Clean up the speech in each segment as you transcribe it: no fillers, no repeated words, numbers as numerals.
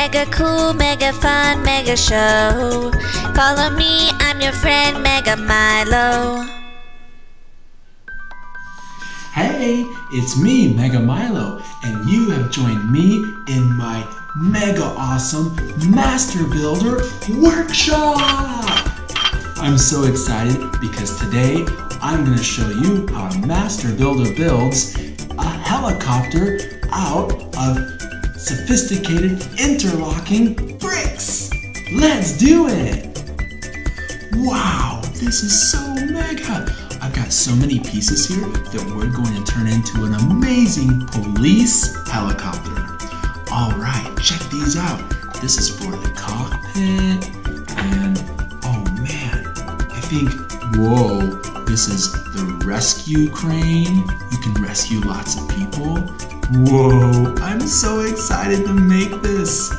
Mega cool, mega fun, mega show. Follow me, I'm your friend, Mega Milo. Hey, it's me, Mega Milo, and you have joined me in my mega awesome Master Builder workshop! I'm so excited because today I'm going to show you how a Master Builder builds a helicopter out of sophisticated interlocking bricks. Let's do it! Wow, this is so mega! I've got so many pieces here that we're going to turn into an amazing police helicopter. All right, check these out. This is for the cockpit, and oh man, I think, whoa, this is the rescue crane. You can rescue lots of people. Whoa, I'm so excited to make this.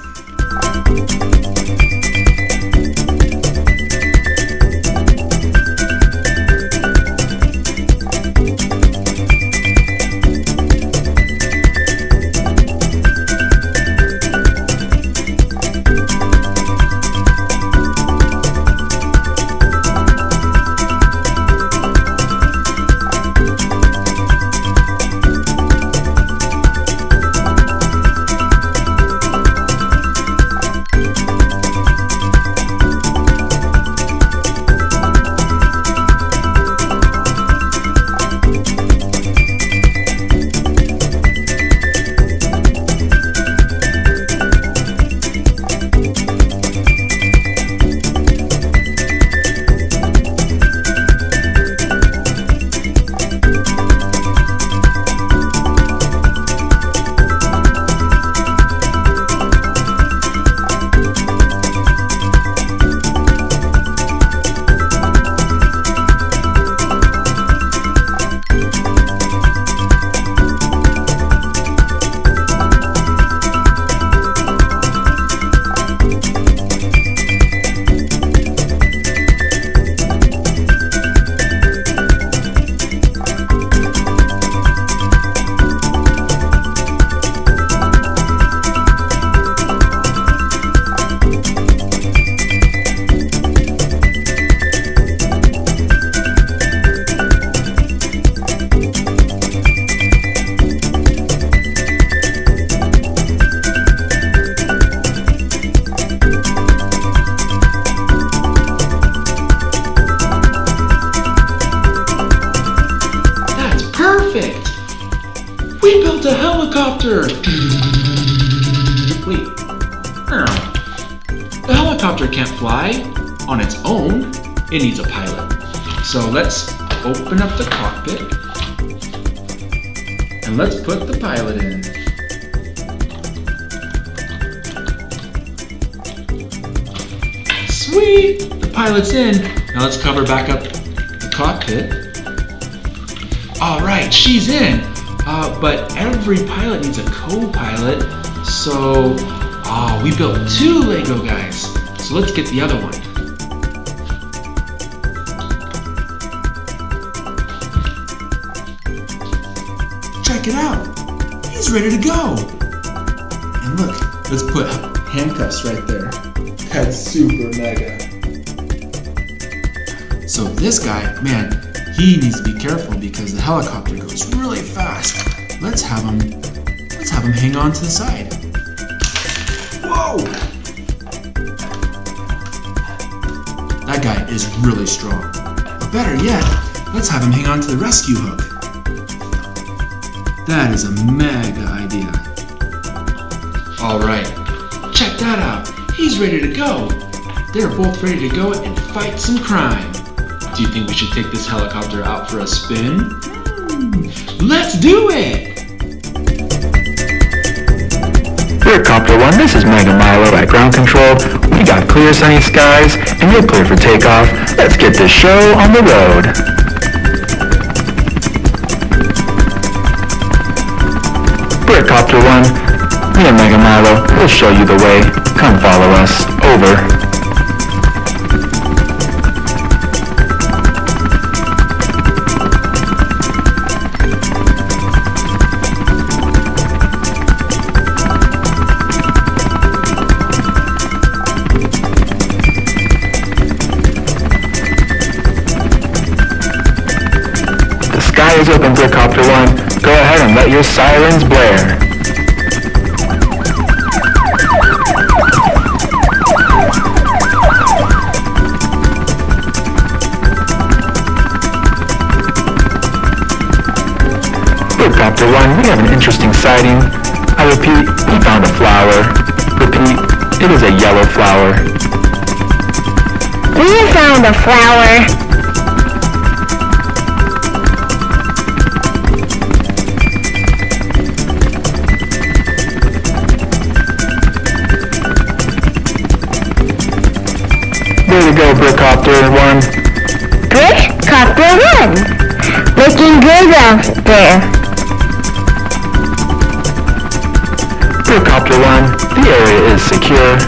Perfect! We built a helicopter! Wait. The helicopter can't fly on its own. It needs a pilot. So let's open up the cockpit and let's put the pilot in. Sweet! The pilot's in. Now let's cover back up the cockpit. All right, she's in, but every pilot needs a co-pilot, so we built 2 Lego guys. So let's get the other one. Check it out, he's ready to go. And look, let's put handcuffs right there. That's super mega. So this guy, man, he needs to be careful because the helicopter goes really fast. Let's have him hang on to the side. Whoa! That guy is really strong. But better yet, let's have him hang on to the rescue hook. That is a mega idea. All right, check that out. He's ready to go. They're both ready to go and fight some crime. Do you think we should take this helicopter out for a spin? Let's do it! Copter 1, this is Mega Milo at ground control. We got clear sunny skies and you're clear for takeoff. Let's get this show on the road. Copter 1, me and Mega Milo will show you the way. Come follow us. Over. Copter 1, go ahead and let your sirens blare. Copter 1, we have an interesting sighting. I repeat, we found a flower. Repeat, it is a yellow flower. We found a flower. There we go, Brickcopter 1. Brickcopter 1. Looking good out there. Brickcopter 1, the area is secure.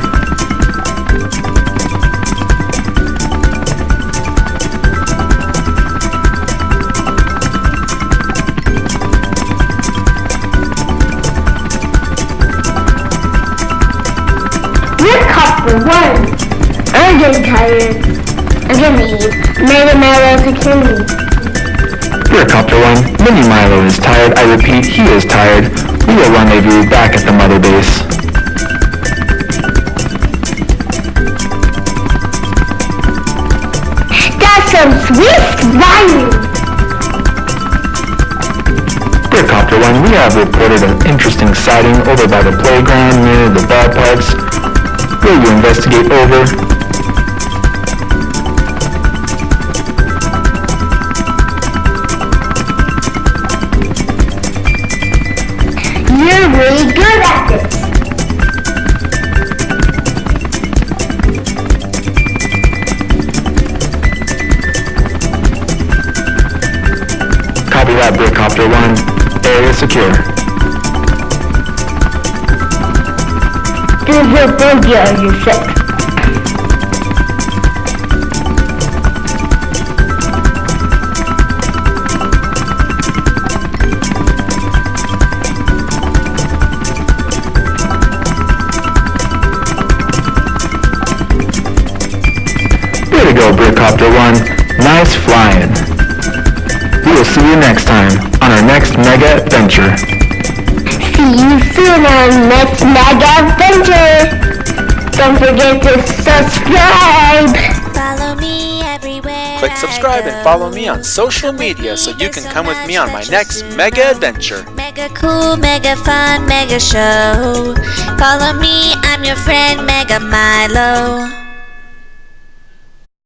Brickcopter 1. I'm getting tired. I'm gonna leave. Milo security. Brickcopter 1, Mini Milo is tired. I repeat, he is tired. We will rendezvous back at the mother base. That's some swift flying. Brickcopter 1, we have reported an interesting sighting over by the playground near the ballparks. Will you investigate over? You're really good at this. Copy that, Brickcopter 1. Area secure. There's a bogey on your ship. Way to go, Brickcopter 1. Nice flying. We will see you next time on our next mega adventure. See you soon on next mega adventure. Don't forget to subscribe. Follow me everywhere. Click subscribe and follow me on social media so you can come with me on my next mega adventure. Mega cool, mega fun, mega show. Follow me, I'm your friend, Mega Milo.